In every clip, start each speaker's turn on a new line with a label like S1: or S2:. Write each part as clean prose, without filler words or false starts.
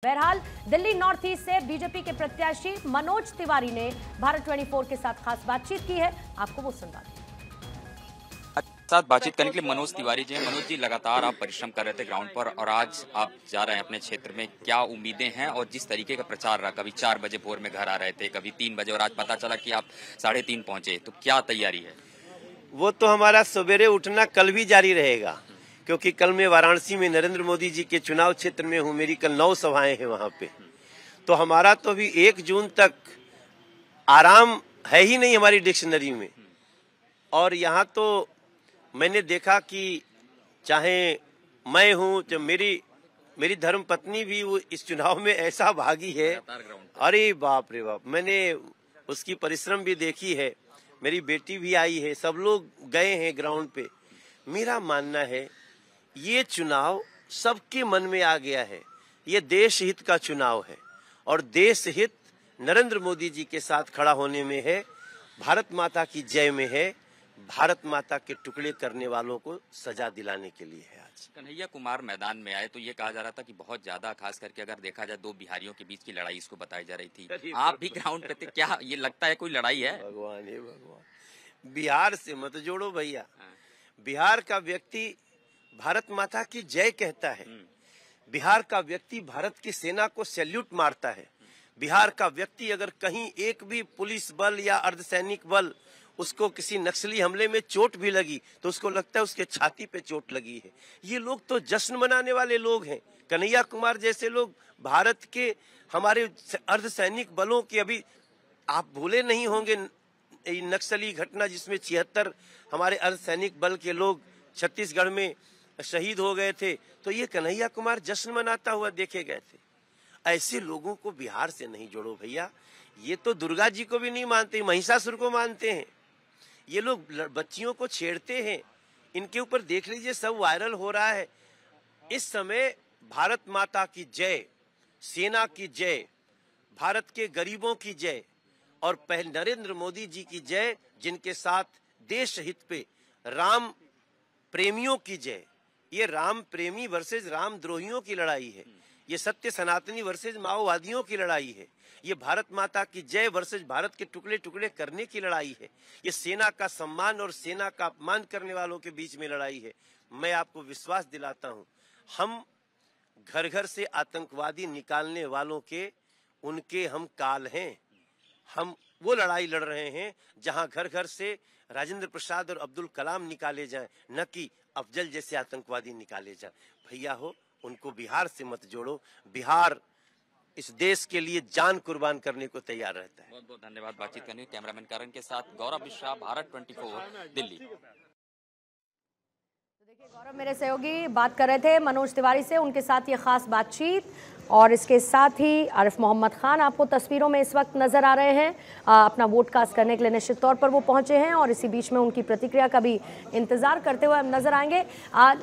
S1: बहरहाल Delhi north east से BJP के प्रत्याशी मनोज तिवारी ने भारत 24 के साथ खास बातचीत की है। आपको वो सुनवा
S2: साथ बातचीत करने के लिए मनोज तिवारी जी हैं। मनोज जी, लगातार आप परिश्रम कर रहे थे ग्राउंड पर और आज आप जा रहे हैं अपने क्षेत्र में, क्या उम्मीदें हैं? और जिस तरीके का प्रचार रहा, कभी 4 बजे भोर में घर आ रहे थे, कभी 3 बजे और आज पता चला कि आप 3:30 पहुंचे, तो क्या तैयारी है?
S3: वो तो हमारा सवेरे उठना कल भी जारी रहेगा, क्योंकि कल मैं वाराणसी में नरेंद्र मोदी जी के चुनाव क्षेत्र में हूँ। मेरी कल 9 सभाएं हैं वहां पे। तो हमारा तो अभी 1 जून तक आराम है ही नहीं हमारी डिक्शनरी में। और यहाँ तो मैंने देखा कि चाहे मैं हूँ, जो मेरी धर्म पत्नी भी वो इस चुनाव में ऐसा भागी है, अरे बाप रे बाप, मैंने उसकी परिश्रम भी देखी है। मेरी बेटी भी आई है, सब लोग गए हैं ग्राउंड पे। मेरा मानना है ये चुनाव सबके मन में आ गया है। ये देश हित का चुनाव है और देश हित नरेंद्र मोदी जी के साथ खड़ा होने में है, भारत माता की जय में है, भारत माता के टुकड़े करने वालों को सजा दिलाने के लिए है। आज
S2: कन्हैया कुमार मैदान में आए तो ये कहा जा रहा था कि बहुत ज्यादा, खास करके अगर देखा जाए 2 बिहारियों के बीच की लड़ाई इसको बताई जा रही थी। आप भी ग्राउंड पे थे, क्या ये लगता है कोई लड़ाई है?
S3: भगवान हे भगवान, बिहार से मत जोड़ो भैया। बिहार का व्यक्ति भारत माता की जय कहता है। बिहार का व्यक्ति भारत की सेना को सैल्यूट मारता है। बिहार का व्यक्ति अगर कहीं एक भी पुलिस बल या अर्धसैनिक बल उसको किसी नक्सली हमले में चोट भी लगी तो उसको लगता है उसके छाती पे चोट लगी है। ये लोग तो जश्न मनाने वाले लोग हैं। कन्हैया कुमार जैसे लोग भारत के हमारे अर्धसैनिक बलों की, अभी आप भूले नहीं होंगे नक्सली घटना जिसमें 76 हमारे अर्धसैनिक बल के लोग छत्तीसगढ़ में शहीद हो गए थे। तो ये कन्हैया कुमार जश्न मनाता हुआ देखे गए थे। ऐसे लोगों को बिहार से नहीं जोड़ो भैया। ये तो दुर्गा जी को भी नहीं मानते, महिषासुर को मानते हैं। ये लोग बच्चियों को छेड़ते हैं। इनके ऊपर देख लीजिए, सब वायरल हो रहा है। इस समय भारत माता की जय, सेना की जय, भारत के गरीबों की जय और पहले नरेंद्र मोदी जी की जय, जिनके साथ देश हित पे राम प्रेमियों की जय। ये राम प्रेमी वर्सेस राम द्रोहियों की लड़ाई है। ये सत्य सनातनी वर्सेस माओवादियों की लड़ाई है। ये भारत माता की जय वर्सेस भारत के टुकड़े टुकड़े करने की लड़ाई है। ये सेना का सम्मान और सेना का अपमान करने वालों के बीच में लड़ाई है। मैं आपको विश्वास दिलाता हूं, हम घर घर से आतंकवादी निकालने वालों के उनके हम काल हैं। हम वो लड़ाई लड़ रहे हैं जहां घर घर से राजेंद्र प्रसाद और अब्दुल कलाम निकाले जाएं, न कि अफजल जैसे आतंकवादी निकाले जाएं। भैया हो, उनको बिहार से मत जोड़ो। बिहार इस देश के लिए जान कुर्बान करने को तैयार रहता है।
S2: बहुत बहुत धन्यवाद बातचीत करने के। कैमरामैन करण के साथ गौरव मिश्रा, भारत 24 दिल्ली।
S1: तो देखिए, गौरव मेरे सहयोगी बात कर रहे थे मनोज तिवारी से, उनके साथ ये खास बातचीत। और इसके साथ ही आरिफ मोहम्मद खान आपको तस्वीरों में इस वक्त नजर आ रहे हैं। अपना वोट कास्ट करने के लिए निश्चित तौर पर वो पहुंचे हैं और इसी बीच में उनकी प्रतिक्रिया का भी इंतजार करते हुए हम नजर आएंगे।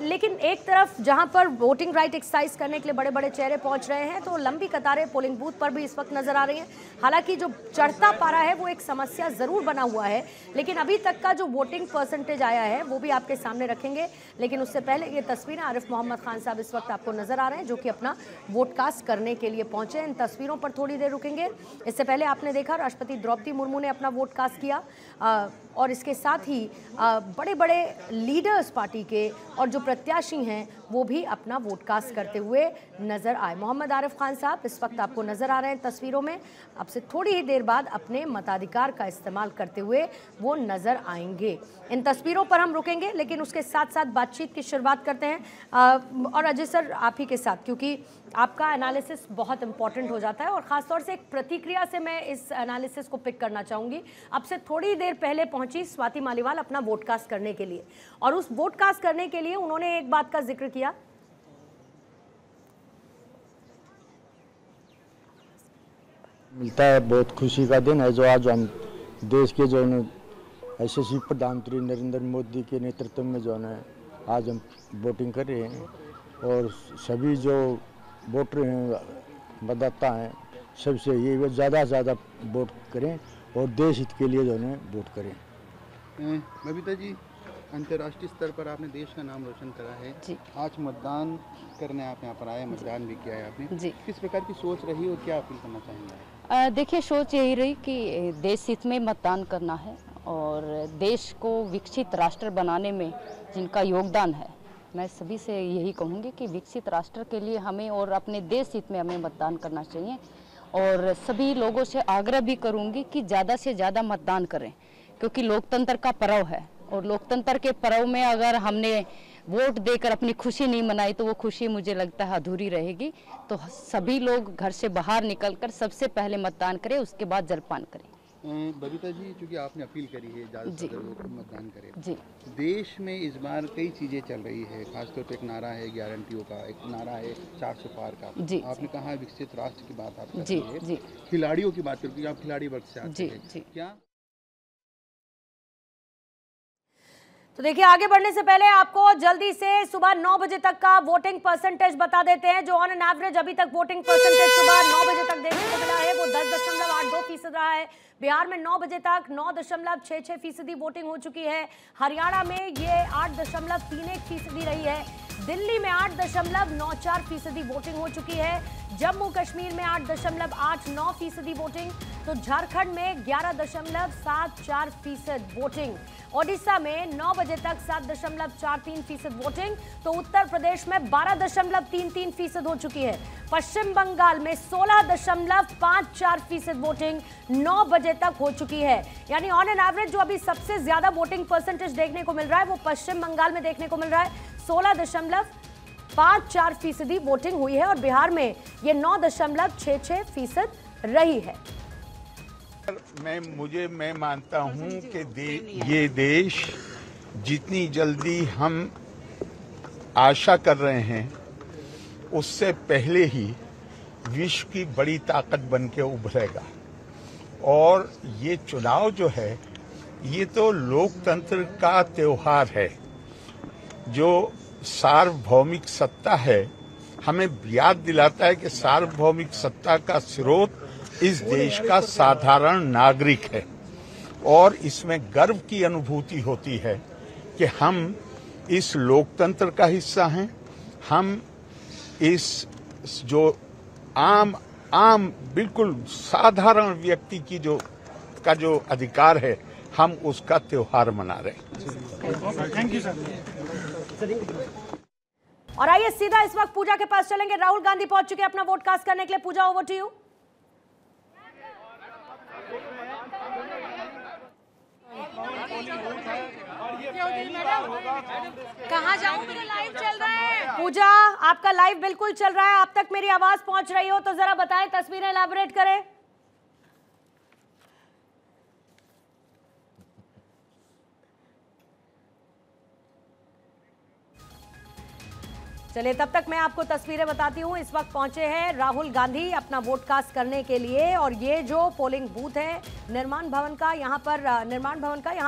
S1: लेकिन एक तरफ जहां पर वोटिंग राइट एक्सरसाइज करने के लिए बड़े बड़े चेहरे पहुंच रहे हैं, तो लंबी कतारें पोलिंग बूथ पर भी इस वक्त नजर आ रही हैं। हालांकि जो चढ़ता पारा है वो एक समस्या जरूर बना हुआ है, लेकिन अभी तक का जो वोटिंग परसेंटेज आया है वो भी आपके सामने रखेंगे। लेकिन उससे पहले ये तस्वीरें आरिफ मोहम्मद खान साहब इस वक्त आपको नजर आ रहे हैं, जो कि अपना वोट कास्ट करने के लिए पहुंचे। इन तस्वीरों पर थोड़ी देर रुकेंगे। इससे पहले आपने देखा राष्ट्रपति द्रौपदी मुर्मू ने अपना वोट कास्ट किया और इसके साथ ही बड़े बड़े लीडर्स पार्टी के और जो प्रत्याशी हैं वो भी अपना वोट कास्ट करते हुए नजर आए। मोहम्मद आरिफ खान साहब इस वक्त आपको नजर आ रहे हैं तस्वीरों में। अब से थोड़ी ही देर बाद अपने मताधिकार का इस्तेमाल करते हुए वो नजर आएंगे। इन तस्वीरों पर हम रुकेंगे, लेकिन उसके साथ साथ बातचीत की शुरुआत करते हैं। और अजय सर, आप ही के साथ, क्योंकि आपका एनालिसिस बहुत इंपॉर्टेंट हो जाता है और ख़ासतौर से एक प्रतिक्रिया से मैं इस एनालिसिस को पिक करना चाहूँगी। अब से थोड़ी देर पहले पहुंची स्वाति मालीवाल अपना वोट कास्ट करने के लिए, और उस वोट कास्ट करने के लिए उन्होंने एक बात का जिक्र किया।
S4: मिलता है, बहुत खुशी का दिन है जो आज हम देश के जो यशस्वी प्रधानमंत्री नरेंद्र मोदी के नेतृत्व में जो है आज हम वोटिंग कर रहे हैं। और सभी जो वोटर हैं, मतदाता हैं, सबसे ये ज़्यादा से ज़्यादा वोट करें और देश हित के लिए जो है वोट करें।
S5: बबीता जी, अंतर्राष्ट्रीय स्तर पर आपने देश का नाम रोशन करा है जी। आज मतदान करने आप यहाँ पर आए, मतदान भी किया है आपने जी। किस प्रकार की सोच रही और क्या अपील करना चाहेंगे?
S6: देखिए, सोच यही रही कि देश हित में मतदान करना है और देश को विकसित राष्ट्र बनाने में जिनका योगदान है, मैं सभी से यही कहूँगी कि विकसित राष्ट्र के लिए हमें और अपने देश हित में हमें मतदान करना चाहिए। और सभी लोगों से आग्रह भी करूँगी कि ज़्यादा से ज़्यादा मतदान करें, क्योंकि लोकतंत्र का पर्व है और लोकतंत्र के पर्व में अगर हमने वोट देकर अपनी खुशी नहीं मनाई तो वो खुशी मुझे लगता है अधूरी रहेगी। तो सभी लोग घर से बाहर निकलकर सबसे पहले मतदान करें, उसके बाद जलपान करें।
S5: बबीता जी, चूँकि आपने अपील करी है ज़्यादा से ज़्यादा लोग मतदान करें
S6: जी।
S5: देश में इस बार कई चीज़ें चल रही है, खासतौर पर एक नारा है गारंटियों का, एक नारा है 400 पार का जी। आपने कहा विकसित राष्ट्र की बात आप कर रही है, खिलाड़ियों की बात करती है, आप खिलाड़ी वर्ग से आते हैं क्या?
S1: तो देखिए, आगे बढ़ने से पहले आपको जल्दी से सुबह 9 बजे तक का वोटिंग परसेंटेज बता देते हैं। जो ऑन एन एवरेज अभी तक वोटिंग परसेंटेज सुबह 9 बजे तक देखने को मिला है वो 10.82% रहा है। बिहार में 9 बजे तक 9.66% वोटिंग हो चुकी है। हरियाणा में ये 8.31% रही है। दिल्ली में 8.94% वोटिंग हो चुकी है। जम्मू कश्मीर में 8.89% वोटिंग, तो झारखंड में 11.74% वोटिंग, ओडिशा में 9 बजे तक 7.43% वोटिंग, तो उत्तर प्रदेश में 12.33% हो चुकी है। पश्चिम बंगाल में 16.54% वोटिंग 9 बजे तक हो चुकी है। यानी ऑन एन एवरेज जो अभी सबसे ज्यादा वोटिंग परसेंटेज देखने को मिल रहा है वो पश्चिम बंगाल में देखने को मिल रहा है। 16.54% वोटिंग हुई है और बिहार में ये 9.66% रही है।
S7: मैं मानता हूं कि ये देश जितनी जल्दी हम आशा कर रहे हैं उससे पहले ही विश्व की बड़ी ताकत बन के उभरेगा। और ये चुनाव जो है ये तो लोकतंत्र का त्योहार है। जो सार्वभौमिक सत्ता है हमें याद दिलाता है कि सार्वभौमिक सत्ता का स्रोत इस देश का साधारण नागरिक है और इसमें गर्व की अनुभूति होती है कि हम इस लोकतंत्र का हिस्सा हैं। हम इस जो आम बिल्कुल साधारण व्यक्ति की जो अधिकार है हम उसका त्योहार मना रहे हैं।
S5: Thank you sir.
S1: और आइए सीधा इस वक्त पूजा के पास चलेंगे। राहुल गांधी पहुंच चुके हैं अपना वोट कास्ट करने के लिए। पूजा, ओवर टू यू।
S8: कहाँ जाऊं, मेरा लाइव चल रहा है।
S1: पूजा, आपका लाइव बिल्कुल चल रहा है। आप तक मेरी आवाज पहुंच रही हो तो जरा बताएं, तस्वीरें एलैबोरेट करें। चलिए, तब तक मैं आपको तस्वीरें बताती हूँ। इस वक्त पहुंचे हैं राहुल गांधी अपना वोट कास्ट करने के लिए और ये जो पोलिंग बूथ है निर्माण भवन का, यहाँ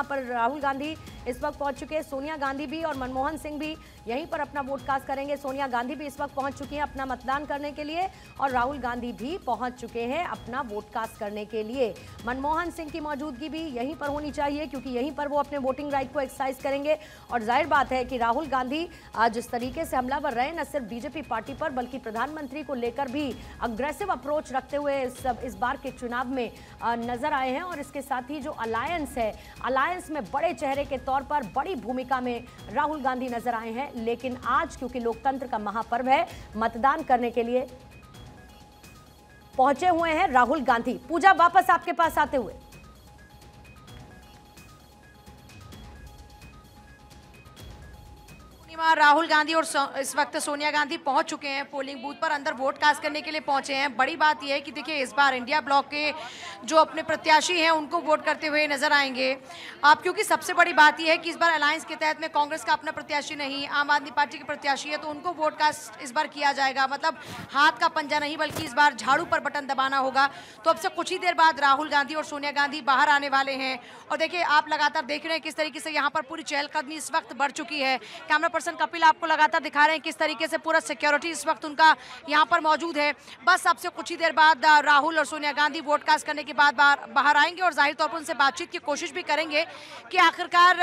S1: पर राहुल गांधी इस वक्त पहुंच चुके हैं। सोनिया गांधी भी और मनमोहन सिंह भी यहीं पर अपना वोट कास्ट करेंगे। सोनिया गांधी भी इस वक्त पहुंच चुकी हैं अपना मतदान करने के लिए और राहुल गांधी भी पहुंच चुके हैं अपना वोट कास्ट करने के लिए। मनमोहन सिंह की मौजूदगी भी यहीं पर होनी चाहिए क्योंकि यहीं पर वो अपने वोटिंग राइट को एक्सरसाइज करेंगे। और जाहिर बात है कि राहुल गांधी आज जिस तरीके से हमलावर रहे न सिर्फ बीजेपी पार्टी पर बल्कि प्रधानमंत्री को लेकर भी अग्रेसिव अप्रोच रखते हुए इस बार के चुनाव में नजर आए हैं। और इसके साथ ही जो अलायंस है, अलायंस में बड़े चेहरे के तौर पर बड़ी भूमिका में राहुल गांधी नजर आए हैं। लेकिन आज क्योंकि लोकतंत्र का महापर्व है, मतदान करने के लिए पहुंचे हुए हैं राहुल गांधी। पूजा, वापस आपके पास आते हुए,
S8: राहुल गांधी और इस वक्त सोनिया गांधी पहुंच चुके हैं पोलिंग बूथ पर, अंदर वोट कास्ट करने के लिए पहुंचे हैं। बड़ी बात यह है कि देखिए इस बार इंडिया ब्लॉक के जो अपने प्रत्याशी हैं उनको वोट करते हुए नजर आएंगे आप, क्योंकि सबसे बड़ी बात यह है कि इस बार अलायंस के तहत में कांग्रेस का अपना प्रत्याशी नहीं, आम आदमी पार्टी के प्रत्याशी है, तो उनको वोट कास्ट इस बार किया जाएगा। मतलब हाथ का पंजा नहीं बल्कि इस बार झाड़ू पर बटन दबाना होगा। तो अब से कुछ ही देर बाद राहुल गांधी और सोनिया गांधी बाहर आने वाले हैं। और देखिए आप लगातार देख रहे हैं किस तरीके से यहाँ पर पूरी चहलकदमी इस वक्त बढ़ चुकी है। कैमरा पर्सन कपिल आपको लगातार दिखा रहे हैं किस तरीके से पूरा सिक्योरिटी इस वक्त उनका यहाँ पर मौजूद है। बस अब से कुछ ही देर बाद राहुल और सोनिया गांधी वोट कास्ट करने के बाद बाहर आएंगे और जाहिर तौर पर उनसे बातचीत की कोशिश भी करेंगे कि आखिरकार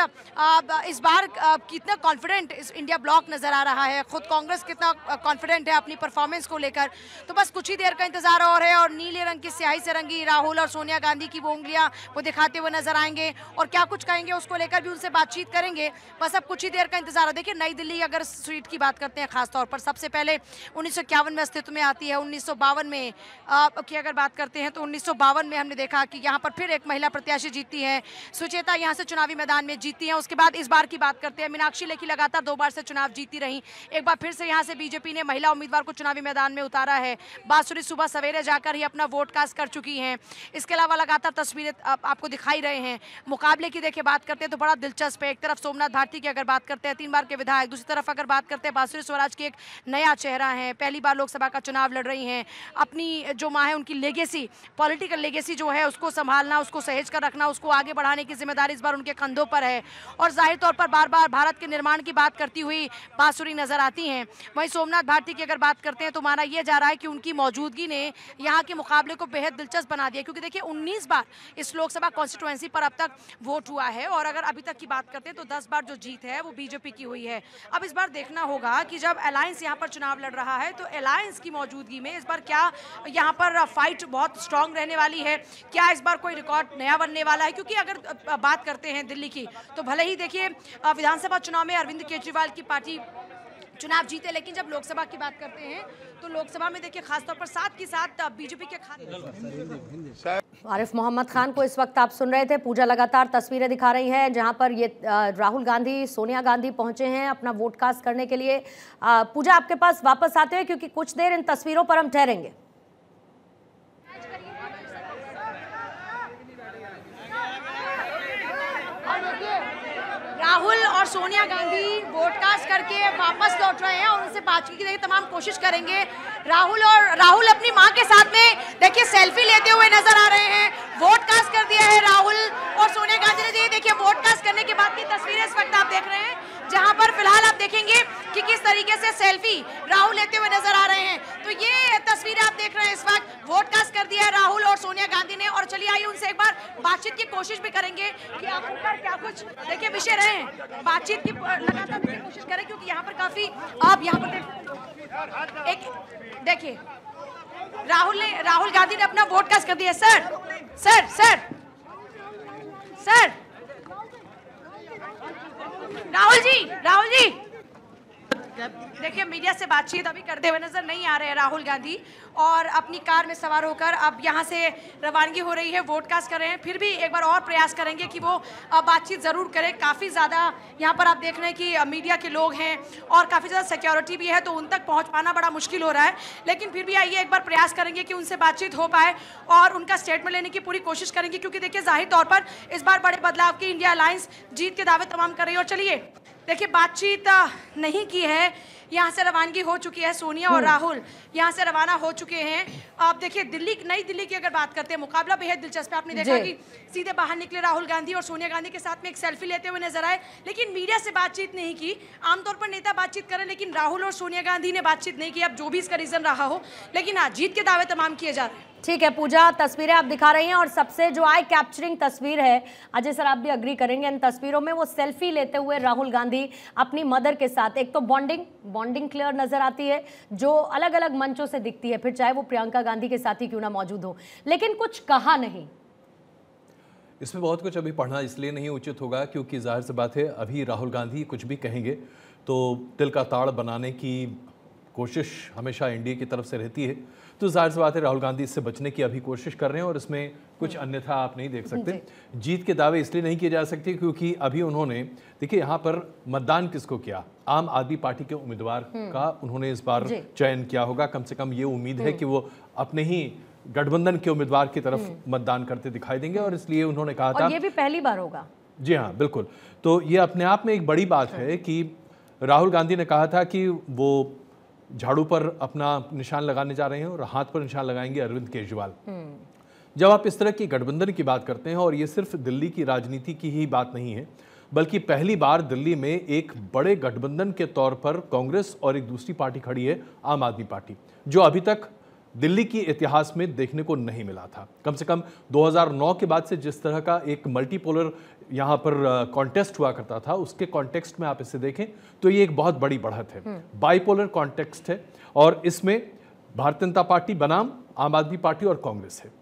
S8: इस बार कितना कॉन्फिडेंट इस इंडिया ब्लॉक नजर आ रहा है, खुद कांग्रेस कितना कॉन्फिडेंट है अपनी परफॉर्मेंस को लेकर। तो बस कुछ ही देर का इंतजार और है और नीले रंग की स्याही से रंगी राहुल और सोनिया गांधी की वो उंगलियां वो दिखाते हुए नजर आएंगे और क्या कुछ कहेंगे उसको लेकर भी उनसे बातचीत करेंगे। बस अब कुछ ही देर का इंतजार है। देखिए नई दिल्ली अगर सीट की बात करते हैं खासतौर पर, सबसे पहले 1951 में अस्तित्व में आती है। 1952 में की अगर बात करते हैं तो 1952 में हमने देखा कि यहाँ पर फिर एक महिला प्रत्याशी जीतती है, सुचेता यहाँ से चुनावी मैदान में जीतती है। उसके बाद इस बार की बात करते हैं, मीनाक्षी लेखी लगातार 2 बार से चुनाव जीती रही, एक बार फिर से यहाँ से बीजेपी ने महिला उम्मीदवार को चुनावी मैदान में उतारा है। बांसुरी सुबह सवेरे जाकर ही अपना वोट कास्ट कर चुकी हैं। इसके अलावा लगातार तस्वीरें आपको दिखाई रहे हैं। मुकाबले की देखिए बात करते हैं तो बड़ा दिलचस्प है। एक तरफ सोमनाथ भारती की अगर बात करते हैं 3 बार के विधायक, दूसरी तरफ अगर बात करते हैं बांसुरी स्वराज की एक नया चेहरा है, पहली बार लोकसभा का चुनाव लड़ रही हैं। अपनी जो माँ है उनकी लेगेसी, पॉलिटिकल लेगेसी जो है उसको संभालना, उसको सहेज कर रखना, उसको आगे बढ़ाने की जिम्मेदारी इस बार उनके कंधों पर है और जाहिर तौर पर बार बार भारत के निर्माण की बात करती हुई बांसुरी नजर आती हैं। वहीं सोमनाथ भारती की अगर बात करते हैं तो माना यह जा रहा है कि उनकी मौजूदगी ने यहाँ के मुकाबले को बेहद दिलचस्प बना दिया, क्योंकि देखिए 19 बार इस लोकसभा कॉन्स्टिट्यूएंसी पर अब तक वोट हुआ है और अगर अभी तक की बात करते हैं तो 10 बार जो जीत है वो बीजेपी की हुई है। अब इस बार देखना होगा कि जब अलायंस यहाँ पर चुनाव लड़ रहा है तो अलायंस की मौजूदगी में इस बार क्या यहाँ पर फाइट बहुत स्ट्रांग रहने वाली है, क्या इस बार कोई रिकॉर्ड नया बनने वाला है। क्योंकि अगर बात करते हैं दिल्ली की तो भले ही देखिए विधानसभा चुनाव में अरविंद केजरीवाल की पार्टी चुनाव जीते, लेकिन जब लोकसभा की बात करते हैं तो लोकसभा में देखिए खासतौर पर साथ के साथ बीजेपी के खाते।
S1: आरिफ मोहम्मद खान को इस वक्त आप सुन रहे थे। पूजा लगातार तस्वीरें दिखा रही हैं जहां पर ये राहुल गांधी, सोनिया गांधी पहुंचे हैं अपना वोट कास्ट करने के लिए। पूजा आपके पास वापस आते हैं क्योंकि कुछ देर इन तस्वीरों पर हम ठहरेंगे।
S8: राहुल और सोनिया गांधी वोट कास्ट करके वापस लौट रहे हैं और उनसे बातचीत की तमाम कोशिश करेंगे। राहुल अपनी मां के साथ में देखिए सेल्फी लेते हुए नजर आ रहे हैं। वोट कास्ट कर दिया है राहुल और सोनिया गांधी ने। देखिए वोट कास्ट करने के बाद की तस्वीरें इस वक्त आप देख रहे हैं, जहां पर फिलहाल आप देखेंगे कि किस तरीके से सेल्फी राहुल लेते हुए नजर आ रहे हैं। तो ये तस्वीरें आप देख रहे हैं इस वक्त। वोट कास्ट कर दिया है राहुल और सोनिया गांधी ने और चलिए आइए उनसे एक बार बातचीत की कोशिश भी करेंगे कि आखिरकार क्या कुछ देखिए विषय रहे हैं। बातचीत की लगातार कोशिश करें क्योंकि यहाँ पर काफी आप यहाँ पर एक देखिए राहुल गांधी ने अपना वोट कास्ट कर दिया। सर राहुल जी देखिए मीडिया से बातचीत अभी करते हुए नजर नहीं आ रहे हैं राहुल गांधी और अपनी कार में सवार होकर अब यहाँ से रवानगी हो रही है, वोट कास्ट कर रहे हैं। फिर भी एक बार और प्रयास करेंगे कि वो बातचीत जरूर करें। काफ़ी ज़्यादा यहाँ पर आप देख रहे हैं कि मीडिया के लोग हैं और काफ़ी ज़्यादा सिक्योरिटी भी है, तो उन तक पहुँच पाना बड़ा मुश्किल हो रहा है। लेकिन फिर भी आइए एक बार प्रयास करेंगे कि उनसे बातचीत हो पाए और उनका स्टेटमेंट लेने की पूरी कोशिश करेंगे, क्योंकि देखिए जाहिर तौर पर इस बार बड़े बदलाव की इंडिया अलायंस जीत के दावे तमाम कर रही है। और चलिए देखिए बातचीत नहीं की है, यहाँ से रवानगी हो चुकी है। सोनिया और राहुल यहाँ से रवाना हो चुके हैं। आप देखिए नई दिल्ली की अगर बात करते हैं, मुकाबला बेहद दिलचस्प है। आपने देखा कि सीधे बाहर निकले राहुल गांधी और सोनिया गांधी के साथ में एक सेल्फी लेते हुए नजर आए, लेकिन मीडिया से बातचीत नहीं की। आमतौर पर नेता बातचीत करें, लेकिन राहुल और सोनिया गांधी ने बातचीत नहीं की। अब जो भी इसका रीजन रहा हो, लेकिन हाँ जीत के दावे तमाम किए जा रहे हैं।
S1: ठीक है पूजा, तस्वीरें आप दिखा रही हैं और सबसे जो आई कैप्चरिंग तस्वीर है, अजय सर आप भी अग्री करेंगे, इन तस्वीरों में वो सेल्फी लेते हुए राहुल गांधी अपनी मदर के साथ। एक तो बॉन्डिंग क्लियर नजर आती है जो अलग अलग मंचों से दिखती है, फिर चाहे वो प्रियंका गांधी के साथ ही क्यों ना मौजूद हो, लेकिन कुछ कहा नहीं।
S9: इसमें बहुत कुछ अभी पढ़ना इसलिए नहीं उचित होगा क्योंकि जाहिर सी बात है अभी राहुल गांधी कुछ भी कहेंगे तो तिल का ताड़ बनाने की कोशिश हमेशा एनडीए की तरफ से रहती है, तो जाहिर सी बात है राहुल गांधी इससे बचने की अभी कोशिश कर रहे हैं और इसमें कुछ अन्यथा आप नहीं देख सकते। जीत के दावे इसलिए नहीं किए जा सकते क्योंकि अभी उन्होंने देखिए यहाँ पर मतदान किसको किया, आम आदमी पार्टी के उम्मीदवार का उन्होंने इस बार चयन किया होगा। कम से कम ये उम्मीद है कि वो अपने ही गठबंधन के उम्मीदवार की तरफ मतदान करते दिखाई देंगे और इसलिए उन्होंने कहा था
S1: ये भी पहली बार होगा।
S9: जी हाँ बिल्कुल, तो ये अपने आप में एक बड़ी बात है कि राहुल गांधी ने कहा था कि वो झाड़ू पर अपना निशान लगाने जा रहे हैं और हाथ पर निशान लगाएंगे अरविंद केजरीवाल। जब आप इस तरह की गठबंधन की बात करते हैं, और ये सिर्फ दिल्ली की राजनीति की ही बात नहीं है बल्कि पहली बार दिल्ली में एक बड़े गठबंधन के तौर पर कांग्रेस और एक दूसरी पार्टी खड़ी है, आम आदमी पार्टी, जो अभी तक दिल्ली की इतिहास में देखने को नहीं मिला था। कम से कम 2009 के बाद से जिस तरह का एक मल्टीपोलर यहाँ पर कॉन्टेस्ट हुआ करता था, उसके कॉन्टेक्स्ट में आप इसे देखें तो ये एक बहुत बड़ी बढ़त है। बाइपोलर कॉन्टेक्स्ट है और इसमें भारतीय जनता पार्टी बनाम आम आदमी पार्टी और कांग्रेस है।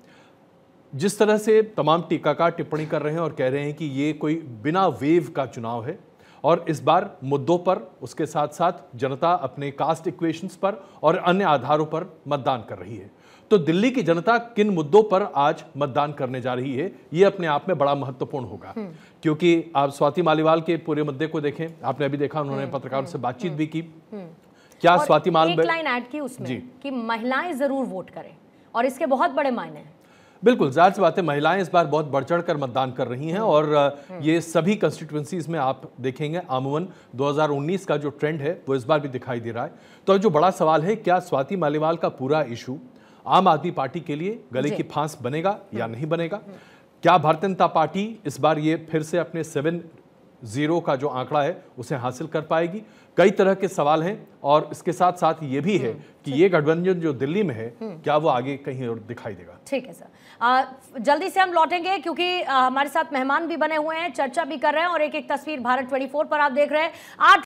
S9: जिस तरह से तमाम टीकाकार टिप्पणी कर रहे हैं और कह रहे हैं कि ये कोई बिना वेव का चुनाव है और इस बार मुद्दों पर, उसके साथ साथ जनता अपने कास्ट इक्वेशंस पर और अन्य आधारों पर मतदान कर रही है। तो दिल्ली की जनता किन मुद्दों पर आज मतदान करने जा रही है, ये अपने आप में बड़ा महत्वपूर्ण होगा। क्योंकि आप स्वाति मालीवाल के पूरे मुद्दे को देखें, आपने अभी देखा उन्होंने पत्रकारों से बातचीत भी की। क्या स्वाति मालीवाल
S1: एक लाइन ऐड की उसमें कि महिलाएं जरूर वोट करें और इसके बहुत बड़े मायने हैं।
S9: बिल्कुल, जाहिर सी बात है, महिलाएं इस बार बहुत बढ़ चढ़ कर मतदान कर रही हैं और ये सभी कंस्टिट्यूएंसीज में आप देखेंगे अमूमन 2019 का जो ट्रेंड है वो इस बार भी दिखाई दे रहा है। तो जो बड़ा सवाल है, क्या स्वाति मालीवाल का पूरा इशू आम आदमी पार्टी के लिए गले की फांस बनेगा या नहीं बनेगा? क्या भारतीय जनता पार्टी इस बार ये फिर से अपने 7-0 का जो आंकड़ा है उसे हासिल कर पाएगी? कई तरह के सवाल हैं और इसके साथ साथ ये भी है कि ये गठबंधन जो दिल्ली में है, क्या वो आगे कहीं और दिखाई देगा?
S1: ठीक है सर, जल्दी से हम लौटेंगे क्योंकि हमारे साथ मेहमान भी बने हुए हैं, चर्चा भी कर रहे हैं और एक एक तस्वीर भारत 24 पर आप देख रहे हैं। 8